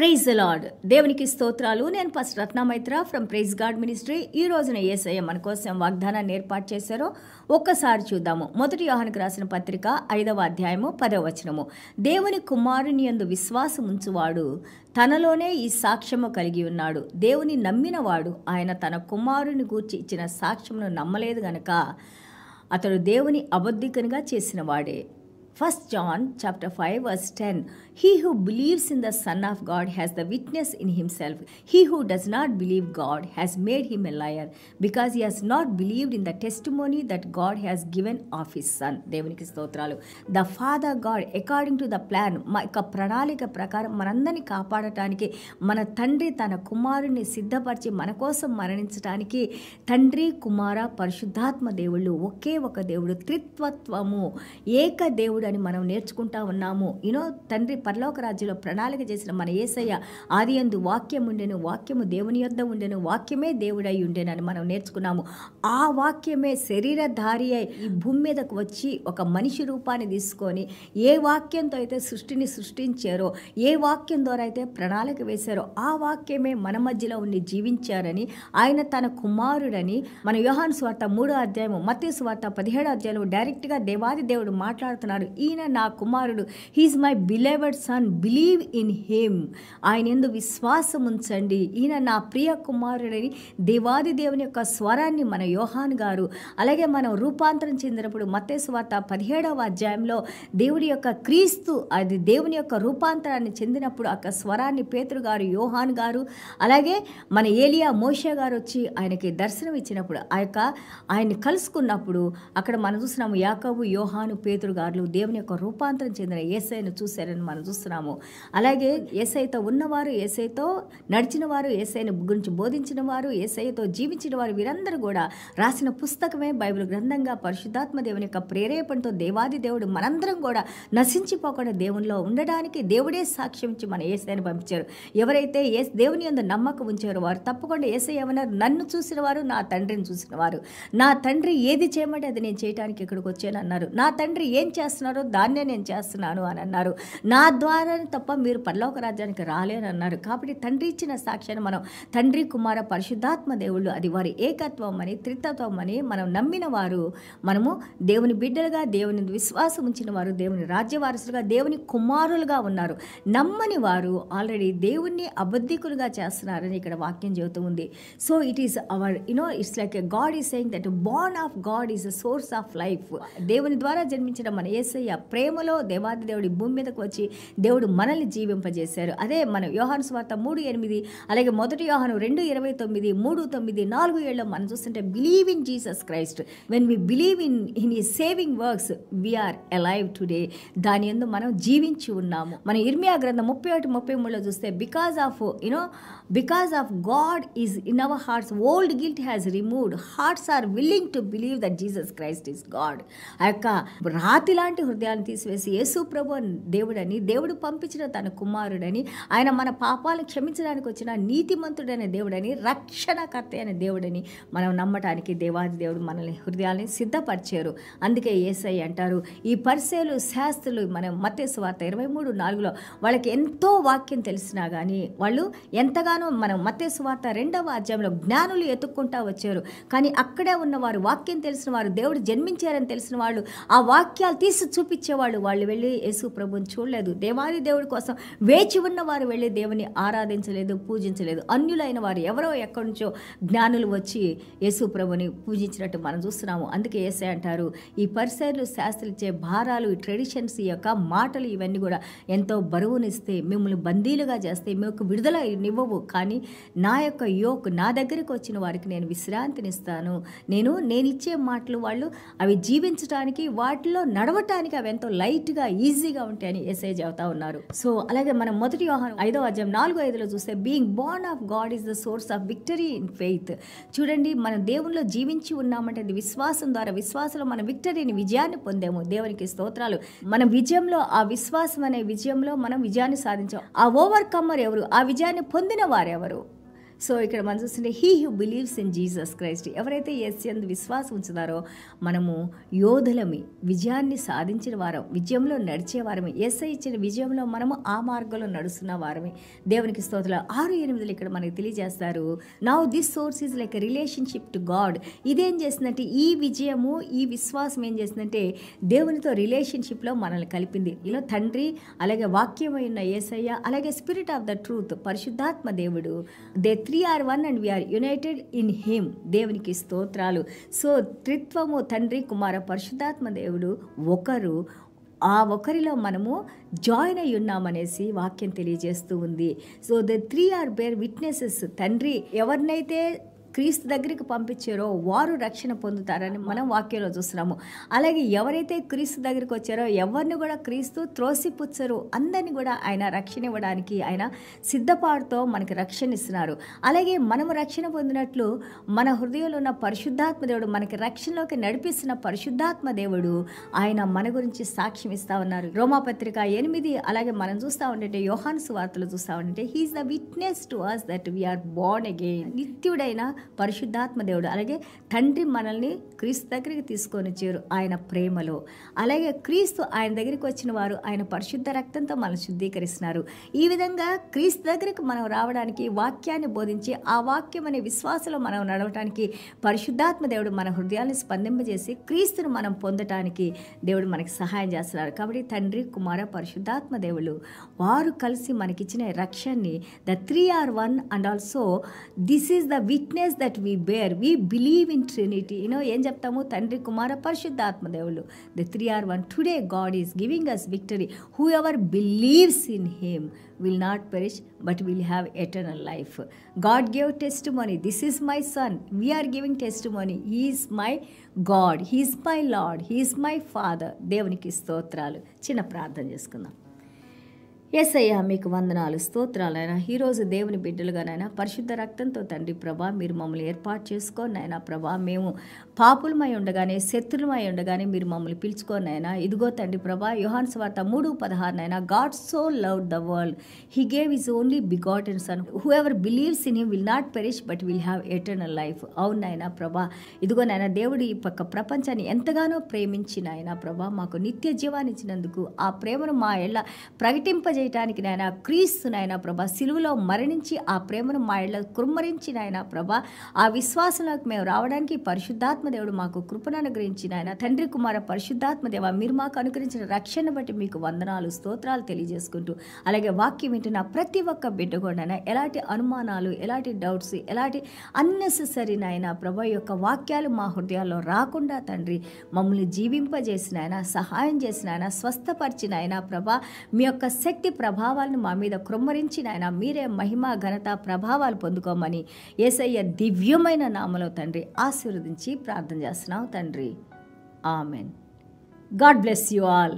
Praise the lord. దేవునికి స్తోత్రాలు. నేను first Ratnamaitra from praise God ministry. ఈ రోజున యేసయ్య మన కోసం వాగ్దానాన్ని ఏర్పాటు చేశారో ఒక్కసారి చూద్దాము. మొదటి యోహానుకు రాసిన పత్రిక 5వ అధ్యాయము 10వ వచనము. దేవుని కుమారుని యందు విశ్వాసం ఉంచువాడు తనలోనే ఈ సాక్ష్యము కలిగి ఉన్నాడు. దేవుని నమ్మినవాడు ఆయన తన కుమారుని గూర్చి ఇచ్చిన సాక్ష్యమును నమ్మలేదు గనక అతడు దేవుని అబద్ధికునిగా చేసిన వాడే. 1 John chapter 5 verse 10. He who believes in the Son of God has the witness in himself. He who does not believe God has made him a liar, because he has not believed in the testimony that God has given of his Son. దేవునికి స్తోత్రాలు. The Father God according to the plan, మా యొక్క ప్రణాళిక ప్రకారం మనందరినీ కాపాడటానికి మన తండ్రి తన కుమారుని సిద్ధపరిచి మన కోసం మరణించడానికి తండ్రి కుమార పరిశుద్ధాత్మ దేవుళ్ళు ఒకే ఒక దేవుడు, త్రిత్వత్వము, ఏక దేవుడు అని మనం నేర్చుకుంటా ఉన్నాము. తండ్రి పరలోక రాజ్యంలో ప్రణాళిక చేసిన మన యేసయ్య ఆదియందు వాక్యం ఉండెను, వాక్యము దేవుని యొద్ద ఉండెను, వాక్యమే దేవుడై ఉండెనని మనం నేర్చుకున్నాము. ఆ వాక్యమే శరీరధారి అయి ఈ భూమి మీదకు వచ్చి ఒక మనిషి రూపాన్ని తీసుకొని ఏ వాక్యంతో అయితే సృష్టిని సృష్టించారో, ఏ వాక్యం ద్వారా అయితే ప్రణాళిక వేశారో ఆ వాక్యమే మన మధ్యలో ఉండి జీవించారని, ఆయన తన కుమారుడని మన యోహాను సువార్త 3వ అధ్యాయము, మత్తయి సువార్త 17వ అధ్యాయంలో డైరెక్ట్గా దేవాది దేవుడు మాట్లాడుతున్నాడు. ఈయన నా కుమారుడు, he is my beloved son, believe in him, ఆయన యందు విశ్వాసం ఉంచండి, ఈయన నా ప్రియ కుమారుడని దేవాది దేవుని యొక్క స్వరాన్ని మన యోహాను గారు, అలాగే మనం రూపాంతరం చెందినప్పుడు మత్తయి సువార్త 17వ అధ్యాయంలో దేవుడి యొక్క క్రీస్తు, అది దేవుని యొక్క రూపాంతరాన్ని చెందినప్పుడు ఆ స్వరాన్ని పేతురు గారు, యోహాను గారు, అలాగే మన ఏలియా మోషే గారు వచ్చి ఆయనకి దర్శనం ఇచ్చినప్పుడు ఆయన్ని కలుసుకున్నప్పుడు అక్కడ మనం చూస్తున్నాము యాకోబు, యోహాను, పేతురు గారు దేవుని యొక్క రూపాంతరం చెందిన యేసయ్యను చూశారని మనం చూస్తున్నాము. అలాగే యేసయ్యతో ఉన్నవారు, యేసయ్యతో నడిచిన వారు, యేసయ్యను గురించి బోధించిన వారు, యేసయ్యతో జీవించిన వారు, వీరందరూ కూడా రాసిన పుస్తకమే బైబిల్ గ్రంథంగా పరిశుద్ధాత్మ దేవుని యొక్క ప్రేరేపణతో దేవాది దేవుడు మనందరం కూడా నశించిపోకుండా దేవునిలో ఉండడానికి దేవుడే సాక్ష్యం ఇచ్చి మన యేసయ్యను పంపించారు. ఎవరైతే దేవుని యందు నమ్మకం ఉంచారో వారు తప్పకుండా యేసయ్య ఏమన్నారు, నన్ను చూసిన వారు నా తండ్రిని చూసిన వారు, నా తండ్రి ఏది చేయమంటే అది నేను చేయడానికి ఇక్కడికి వచ్చాను అన్నారు, నా తండ్రి ఏం చేస్తున్నారో దాన్నే నేను చేస్తున్నాను అని అన్నారు, నా ద్వారానే తప్ప మీరు పరలోక రాజ్యానికి రాలేని అన్నారు. కాబట్టి తండ్రి ఇచ్చిన సాక్ష్యాన్ని మనం తండ్రి కుమార పరిశుద్ధాత్మ దేవుళ్ళు, అది వారి ఏకత్వం అని, త్రిత్వత్వం అని మనం నమ్మిన వారు, మనము దేవుని బిడ్డలుగా, దేవుని విశ్వాసం ఉంచిన వారు, దేవుని రాజ్య వారసులుగా, దేవుని కుమారులుగా ఉన్నారు. నమ్మని వారు ఆల్రెడీ దేవుణ్ణి అబద్ధికులుగా చేస్తున్నారని ఇక్కడ వాక్యం చెబుతూ ఉంది. So it is our it's like God is saying that Born of God is a source of life. దేవుని ద్వారా జన్మించిన మన యేసయ్య ప్రేమలో దేవాది దేవుడి భూమి మీదకు వచ్చి దేవుడు మనల్ని జీవింపజేశారు. అదే మన యోహాను సువార్త 3:8, అలాగే మొదటి యోహాను 2:29, 3:9, 4:7 మనం చూస్తుంటే believe in Jesus Christ. When we believe in his saving works we are alive today. దాని యందు మనం జీవించి ఉన్నాము. మన ఇర్మియా గ్రంథం 31:33లో చూస్తే because of God is in our hearts, old guilt has removed, hearts are willing to believe that Jesus Christ is God. ఆ యొక్క రాతి లాంటి హృదయాన్ని తీసివేసి యేసు ప్రభు దేవుడని, దేవుడు పంపించిన తన కుమారుడని, ఆయన మన పాపాలను క్షమించడానికి వచ్చిన నీతిమంతుడైన దేవుడని, రక్షణకర్త అయిన దేవుడని మనం నమ్మటానికి దేవాది దేవుడు మనల్ని హృదయాన్ని సిద్ధపరిచారు. అందుకే యేసయ్య అంటారు, ఈ పరిసయ్యులు శాస్త్రులు మన మత్తయి సువార్త 23:4లో వాళ్ళకి ఎంతో వాక్యం తెలిసినా కానీ వాళ్ళు ఎంతగానో మనం మత్తయి సువార్త 2వ అధ్యాయంలో జ్ఞానులు ఎత్తుక్కుంటా వచ్చారు. కానీ అక్కడే ఉన్నవారు, వాక్యం తెలిసిన వారు, దేవుడు జన్మించారని తెలిసిన వాళ్ళు, ఆ వాక్యాలు తీసి చూపించేవాళ్ళు, వాళ్ళు వెళ్ళి యేసు ప్రభుని చూడలేదు. దేవాది దేవుడి కోసం వేచి ఉన్న వారు వెళ్ళి దేవుని ఆరాధించలేదు, పూజించలేదు. అన్యులైన వారు ఎవరో ఎక్కడి నుంచో జ్ఞానులు వచ్చి యేసు ప్రభుని పూజించినట్టు మనం చూస్తున్నాము. అందుకే యేసయ్య అంటారు, ఈ పరిసయ్యులు శాస్త్రులు ఇచ్చే భారాలు, ఈ ట్రెడిషన్స్, ఈ యొక్క మాటలు ఇవన్నీ కూడా ఎంతో బరువునిస్తే, మిమ్మల్ని బందీలుగా చేస్తే, మీకు విడుదల ఇవ్వవు. కానీ నా యొక్క యోక్, నా దగ్గరికి వచ్చిన వారికి నేను విశ్రాంతినిస్తాను. నేను ఇచ్చే మాటలు వాళ్ళు అవి జీవించడానికి, వాటిలో నడవటానికి అవి ఎంతో లైట్గా, ఈజీగా ఉంటాయని యేసయ్య చెబుతా ఉన్నారు. సో అలాగే మనం మొదటి యోహాను 5వ అధ్యాయం 4-5లో చూస్తే being Born of God is the source of victory in faith. చూడండి, మనం దేవునిలో జీవించి ఉన్నామంటే అది విశ్వాసం ద్వారా, విశ్వాసంలో మన విక్టరీని, విజయాన్ని పొందాము. దేవునికి స్తోత్రాలు. మన విజయంలో, ఆ విశ్వాసం అనే విజయంలో మనం విజయాన్ని సాధించాం. ఆ ఓవర్కమ్మర్ ఎవరు? ఆ విజయాన్ని పొందిన వారెవరు? సో ఇక్కడ మనం చూస్తుంటే he who believes in Jesus Christ, ఎవరైతే యేసు యందు విశ్వాసం ఉంచుతారో మనము యోధులమి, విజయాన్ని సాధించిన వారం, విజయంలో నడిచే వారమే, యేసయ్య ఇచ్చిన విజయంలో మనము ఆ మార్గంలో నడుస్తున్న వారమే. దేవునికి స్తోత్రాలు. 6:8 ఇక్కడ మనకి తెలియజేస్తారు, now this source is like a relationship to God. ఇదేం చేసిందంటే ఈ విజయము, ఈ విశ్వాసం ఏం చేసిందంటే దేవునితో రిలేషన్షిప్లో మనల్ని కలిపింది. ఇలా తండ్రి, అలాగే వాక్యమై ఉన్న యేసయ్య, అలాగే స్పిరిట్ ఆఫ్ ద ట్రూత్ పరిశుద్ధాత్మ దేవుడు, they 3 are 1 and we are united in him. దేవునికి స్తోత్రాలు. సో త్రిత్వము తండ్రి, కుమార, పరిశుద్ధాత్మ దేవుడు ఒకరు, ఆ ఒకరిలో మనము జాయిన్ అయి ఉన్నామనేసి వాక్యం తెలియజేస్తూ ఉంది. So the 3 are bear witnesses. తండ్రి ఎవరినైతే క్రీస్తు దగ్గరికి పంపించారో వారు రక్షణ పొందుతారని మనం వాక్యంలో చూస్తున్నాము. అలాగే ఎవరైతే క్రీస్తు దగ్గరికి వచ్చారో ఎవరిని కూడా క్రీస్తు త్రోసిపుచ్చరు, అందరినీ కూడా ఆయన రక్షణ ఇవ్వడానికి ఆయన సిద్ధపాటుతో మనకి రక్షణ ఇస్తున్నారు. అలాగే మనము రక్షణ పొందినట్లు మన హృదయంలో ఉన్న పరిశుద్ధాత్మ దేవుడు, మనకి రక్షణలోకి నడిపిస్తున్న పరిశుద్ధాత్మ దేవుడు ఆయన మన గురించి సాక్ష్యం ఇస్తా ఉన్నారు. రోమాపత్రిక 8, అలాగే మనం చూస్తూ ఉంటే యోహాను సువార్తలు చూస్తూ ఉంటే he is the witness to us that we are born again. నిత్యుడైన పరిశుద్ధాత్మ దేవుడు, అలాగే తండ్రి మనల్ని క్రీస్తు దగ్గరికి తీసుకొని వచ్చారు ఆయన ప్రేమలో. అలాగే క్రీస్తు ఆయన దగ్గరికి వచ్చిన వారు ఆయన పరిశుద్ధ రక్తంతో మనం శుద్ధీకరిస్తున్నారు. ఈ విధంగా క్రీస్తు దగ్గరికి మనం రావడానికి, వాక్యాన్ని బోధించి ఆ వాక్యం అనే విశ్వాసంలో మనం నడవటానికి పరిశుద్ధాత్మ దేవుడు మన హృదయాన్ని స్పందింపజేసి క్రీస్తును మనం పొందటానికి దేవుడు మనకి సహాయం చేస్తున్నారు. కాబట్టి తండ్రి, కుమార, పరిశుద్ధాత్మ దేవుడు వారు కలిసి మనకిచ్చిన రక్షణని the 3 are 1 and also this is the witness that we bear. We believe in Trinity. ఏం చెప్తాము? తండ్రి, కుమార, పరిశుద్ధాత్మ దేవుడు, the 3 are 1. Today God is giving us victory. Whoever believes in him will not perish but will have eternal life. God gave testimony, this is my son. We are giving testimony, he is my God, he is my Lord, he is my Father. దేవునికి స్తోత్రాలు. చిన్న ప్రార్థన చేసుకుందాం. యేసయ్య మీకు వందనాలు, స్తోత్రాలైనా ఈరోజు దేవుని బిడ్డలుగానైనా పరిశుద్ధ రక్తంతో తండ్రి ప్రభా మీరు మమ్మల్ని ఏర్పాటు చేసుకొని నాయనా ప్రభా, మేము పాపులమై ఉండగానే, శత్రులమై ఉండగానే మీరు మమ్మల్ని పిలుచుకొని నాయనా, ఇదిగో తండ్రి ప్రభా యోహాను సువార్త 3:16 నాయనా, God so loved the world he gave his only begotten sun who ever believes in him will not perish but will have eternal life. అవును నాయనా ప్రభా, ఇదిగో నాయనా దేవుడు ఈ పక్క ప్రపంచాన్ని ఎంతగానో ప్రేమించి నాయనా ప్రభా మాకు నిత్య జీవాన్ని ఇచ్చినందుకు ఆ ప్రేమను మా ఎళ్ళ ప్రకటింపజేయటానికి నాయన క్రీస్తు నాయన ప్రభా సిలువలో మరణించి ఆ ప్రేమను మా ఇళ్ళ కుమ్మరించి నాయన ప్రభా ఆ విశ్వాసంలోకి మేము రావడానికి పరిశుద్ధాత్మ దేవుడు మాకు కృపను అనుగ్రహించి నాయన తండ్రి, కుమార, పరిశుద్ధాత్మ దేవ మీరు మాకు అనుగ్రహించిన రక్షణ బట్టి మీకు వందనాలు, స్తోత్రాలు తెలియజేసుకుంటూ, అలాగే వాక్యం వింటున్న ప్రతి ఒక్క బిడ్డ కూడా ఎలాంటి అనుమానాలు, ఎలాంటి డౌట్స్, ఎలాంటి అన్నెసెసరీ నాయన ప్రభా యొక్క వాక్యాలు మా హృదయాల్లో రాకుండా తండ్రి మమ్మల్ని జీవింపజేసిన ఆయన, సహాయం చేసిన ఆయన, స్వస్థపరిచిన ఆయన ప్రభా మీ యొక్క శక్తి ప్రభావాలను మా మీద కృమ్మరించిన ఆయన మీరే మహిమ, ఘనత, ప్రభావాలు పొందుకోమని యేసయ్య దివ్యమైన నామలో తండ్రి ఆశీర్వదించి ప్రార్థన చేస్తున్నాం తండ్రి. Amen. God bless you all.